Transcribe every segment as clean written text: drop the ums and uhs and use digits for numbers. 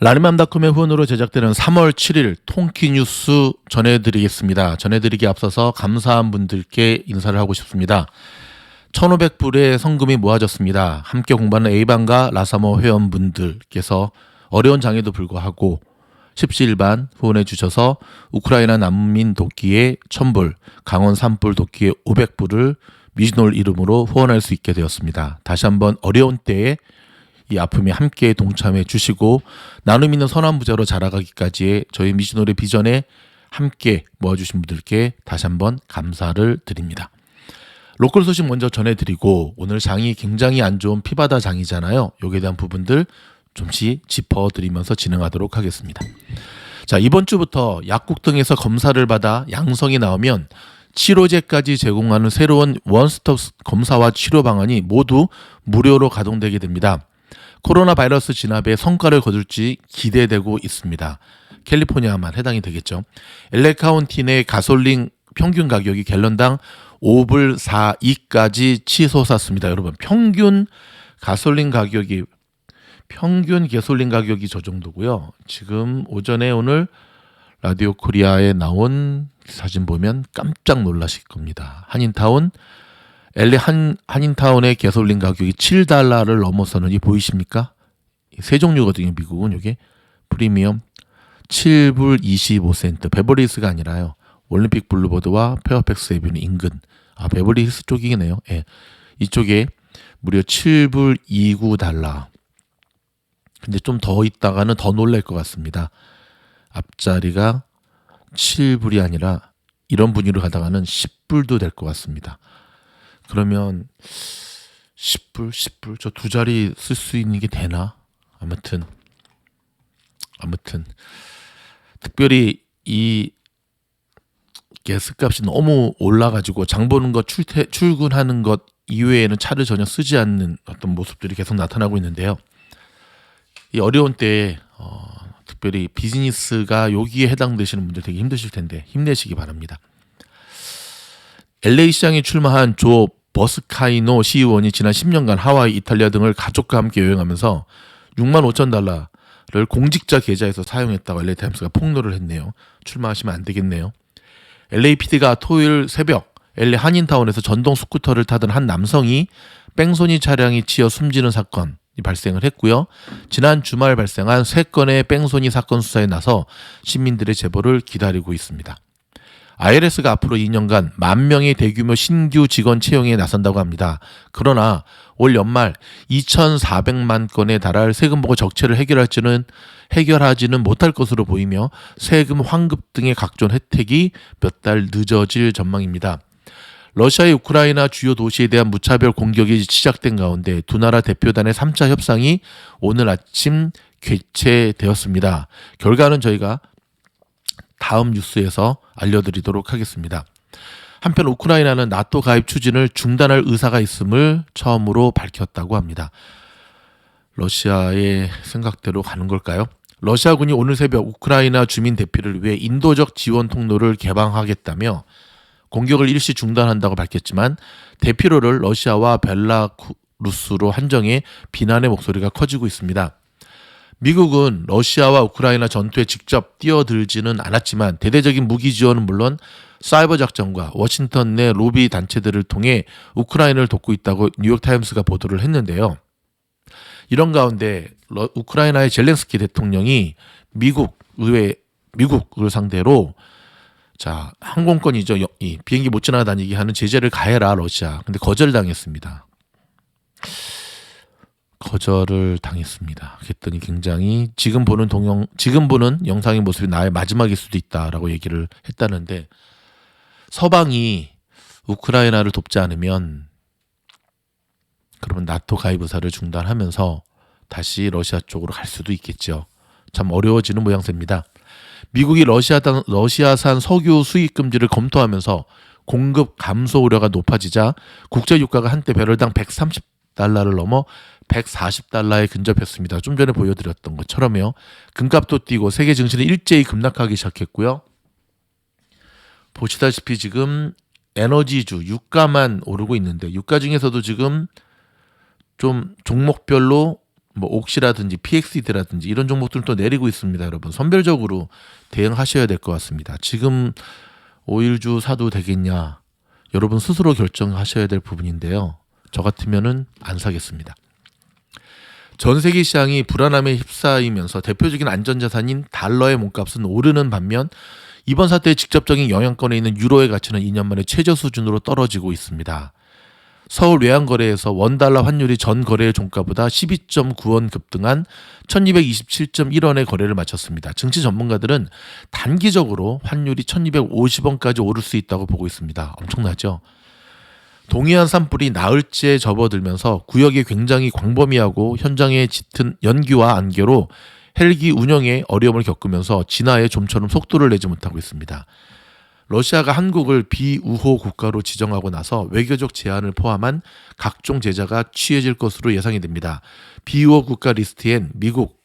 라니맘닷컴의 후원으로 제작되는 3월 7일 통키뉴스 전해드리겠습니다. 전해드리기 앞서서 감사한 분들께 인사를 하고 싶습니다. 1,500불의 성금이 모아졌습니다. 함께 공부하는 A반과 라사모 회원분들께서 어려운 장에도 불구하고 십시일반 후원해 주셔서 우크라이나 난민 돕기에 1,000불, 강원 산불 돕기에 500불을 미즈놀 이름으로 후원할 수 있게 되었습니다. 다시 한번 어려운 때에 이 아픔에 함께 동참해 주시고 나눔 있는 선한 부자로 자라가기까지의 저희 미즈놀의 비전에 함께 모아주신 분들께 다시 한번 감사를 드립니다. 로컬 소식 먼저 전해드리고 오늘 장이 굉장히 안 좋은 피바다 장이잖아요. 여기에 대한 부분들 좀씩 짚어드리면서 진행하도록 하겠습니다. 자, 이번 주부터 약국 등에서 검사를 받아 양성이 나오면 치료제까지 제공하는 새로운 원스톱 검사와 치료 방안이 모두 무료로 가동되게 됩니다. 코로나 바이러스 진압에 성과를 거둘지 기대되고 있습니다. 캘리포니아만 해당이 되겠죠. LA 카운티 내 가솔린 평균 가격이 갤런당 5불 42까지 치솟았습니다. 여러분, 평균 가솔린 가격이 저 정도고요. 지금 오전에 오늘 라디오 코리아에 나온 사진 보면 깜짝 놀라실 겁니다. LA 한인타운의 가솔린 가격이 $7를 넘어서는 이 보이십니까? 세 종류거든요. 미국은 이게 프리미엄 7불 25센트. 베버리힐스가 아니라요. 올림픽 블루보드와 페어팩스 에비뉴 인근. 베버리힐스 쪽이네요. 예. 이쪽에 무려 7불 29달러. 근데 좀 더 있다가는 더 놀랄 것 같습니다. 앞자리가 7불이 아니라 이런 분위기로 가다가는 10불도 될 것 같습니다. 그러면 10불 저 두 자리 쓸 수 있는 게 되나? 아무튼 특별히 이 가스값이 너무 올라가지고 장 보는 것 출근하는 것 이외에는 차를 전혀 쓰지 않는 어떤 모습들이 계속 나타나고 있는데요. 이 어려운 때에 특별히 비즈니스가 여기에 해당되시는 분들 되게 힘드실 텐데 힘내시기 바랍니다. LA 시장에 출마한 조 버스카이노 시의원이 지난 10년간 하와이, 이탈리아 등을 가족과 함께 여행하면서 65,000달러를 공직자 계좌에서 사용했다고 LA 타임스가 폭로를 했네요. 출마하시면 안 되겠네요. LAPD가 토요일 새벽 LA 한인타운에서 전동 스쿠터를 타던 한 남성이 뺑소니 차량이 치여 숨지는 사건이 발생을 했고요. 지난 주말 발생한 3건의 뺑소니 사건 수사에 나서 시민들의 제보를 기다리고 있습니다. IRS가 앞으로 2년간 10,000명의 대규모 신규 직원 채용에 나선다고 합니다. 그러나 올 연말 2,400만 건에 달할 세금 보고 적체를 해결하지는 못할 것으로 보이며 세금 환급 등의 각종 혜택이 몇 달 늦어질 전망입니다. 러시아의 우크라이나 주요 도시에 대한 무차별 공격이 시작된 가운데 두 나라 대표단의 3차 협상이 오늘 아침 개최되었습니다. 결과는 저희가 다음 뉴스에서 알려드리도록 하겠습니다. 한편 우크라이나는 나토 가입 추진을 중단할 의사가 있음을 처음으로 밝혔다고 합니다. 러시아의 생각대로 가는 걸까요? 러시아군이 오늘 새벽 우크라이나 주민 대피를 위해 인도적 지원 통로를 개방하겠다며 공격을 일시 중단한다고 밝혔지만 대피로를 러시아와 벨라루스로 한정해 비난의 목소리가 커지고 있습니다. 미국은 러시아와 우크라이나 전투에 직접 뛰어들지는 않았지만 대대적인 무기 지원은 물론 사이버 작전과 워싱턴 내 로비 단체들을 통해 우크라이나를 돕고 있다고 뉴욕타임스가 보도를 했는데요. 이런 가운데 우크라이나의 젤렌스키 대통령이 미국을 상대로 항공권이죠. 이 비행기 못 지나다니게 하는 제재를 가해라 러시아. 근데 거절당했습니다. 그랬더니 굉장히 지금 보는 영상의 모습이 나의 마지막일 수도 있다라고 얘기를 했다는데 서방이 우크라이나를 돕지 않으면 그러면 나토 가입 의사를 중단하면서 다시 러시아 쪽으로 갈 수도 있겠죠. 참 어려워지는 모양새입니다. 미국이 러시아산 석유 수입 금지를 검토하면서 공급 감소 우려가 높아지자 국제 유가가 한때 배럴당 130달러를 넘어 140달러에 근접했습니다. 좀 전에 보여드렸던 것처럼요. 금값도 뛰고 세계 증시는 일제히 급락하기 시작했고요. 보시다시피 지금 에너지주, 유가만 오르고 있는데 유가 중에서도 지금 좀 종목별로 뭐 옥시라든지 PXD라든지 이런 종목들은 또 내리고 있습니다. 여러분 선별적으로 대응하셔야 될 것 같습니다. 지금 오일주 사도 되겠냐? 여러분 스스로 결정하셔야 될 부분인데요. 저 같으면은 안 사겠습니다. 전 세계 시장이 불안함에 휩싸이면서 대표적인 안전자산인 달러의 몸값은 오르는 반면 이번 사태의 직접적인 영향권에 있는 유로의 가치는 2년 만에 최저 수준으로 떨어지고 있습니다. 서울 외환거래에서 원달러 환율이 전 거래일 종가보다 12.9원 급등한 1227.1원의 거래를 마쳤습니다. 증시 전문가들은 단기적으로 환율이 1250원까지 오를 수 있다고 보고 있습니다. 엄청나죠? 동해안 산불이 나흘째 접어들면서 구역이 굉장히 광범위하고 현장에 짙은 연기와 안개로 헬기 운영에 어려움을 겪으면서 진화에 좀처럼 속도를 내지 못하고 있습니다. 러시아가 한국을 비우호 국가로 지정하고 나서 외교적 제한을 포함한 각종 제재가 취해질 것으로 예상이 됩니다. 비우호 국가 리스트엔 미국,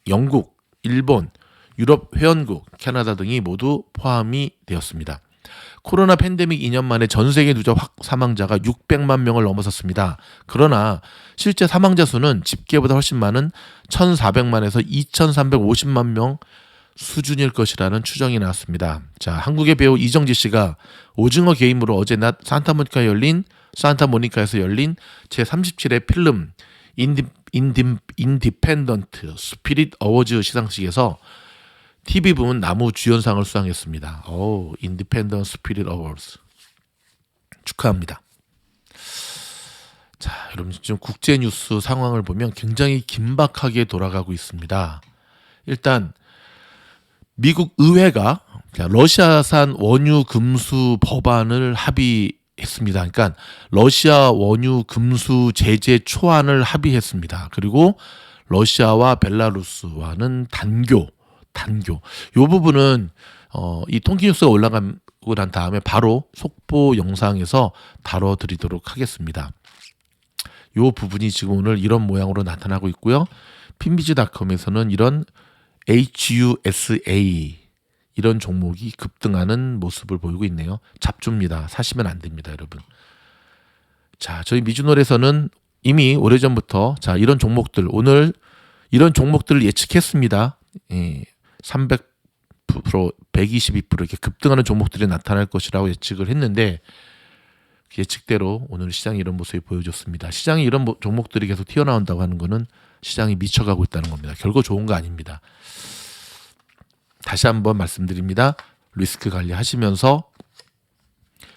영국, 일본, 유럽 회원국, 캐나다 등이 모두 포함이 되었습니다. 코로나 팬데믹 2년 만에 전 세계 누적 사망자가 600만 명을 넘어섰습니다. 그러나 실제 사망자 수는 집계보다 훨씬 많은 1,400만에서 2,350만 명 수준일 것이라는 추정이 나왔습니다. 자, 한국의 배우 이정지 씨가 오징어 게임으로 어제 낮 산타모니카에서 열린 제37회 필름 인디펜던트 스피릿 어워즈 시상식에서 TV 부문 나무 주연상을 수상했습니다. 인디펜던트 스피릿 어워즈 축하합니다. 자, 여러분 지금 국제 뉴스 상황을 보면 굉장히 긴박하게 돌아가고 있습니다. 일단 미국 의회가 러시아산 원유 금수 법안을 합의했습니다. 그러니까 러시아 원유 금수 제재 초안을 합의했습니다. 그리고 러시아와 벨라루스와는 단교. 이 부분은 이 통키뉴스가 올라가고 난 다음에 바로 속보 영상에서 다뤄드리도록 하겠습니다. 이 부분이 지금 오늘 이런 모양으로 나타나고 있고요. 핀비즈닷컴에서는 이런 HUSA 이런 종목이 급등하는 모습을 보이고 있네요. 잡주입니다. 사시면 안 됩니다, 여러분. 자, 저희 미주놀에서는 이미 오래전부터 자 이런 종목들 오늘 이런 종목들을 예측했습니다. 300%, 122% 이렇게 급등하는 종목들이 나타날 것이라고 예측을 했는데 예측대로 오늘 시장이 이런 모습이 보여줬습니다. 시장이 이런 종목들이 계속 튀어나온다고 하는 것은 시장이 미쳐가고 있다는 겁니다. 결코 좋은 거 아닙니다. 다시 한번 말씀드립니다. 리스크 관리하시면서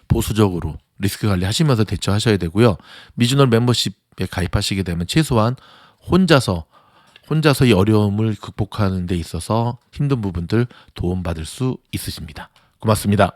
보수적으로 리스크 관리하시면서 대처하셔야 되고요. 미주널 멤버십에 가입하시게 되면 최소한 혼자서 이 어려움을 극복하는 데 있어서 힘든 부분들 도움받을 수 있으십니다. 고맙습니다.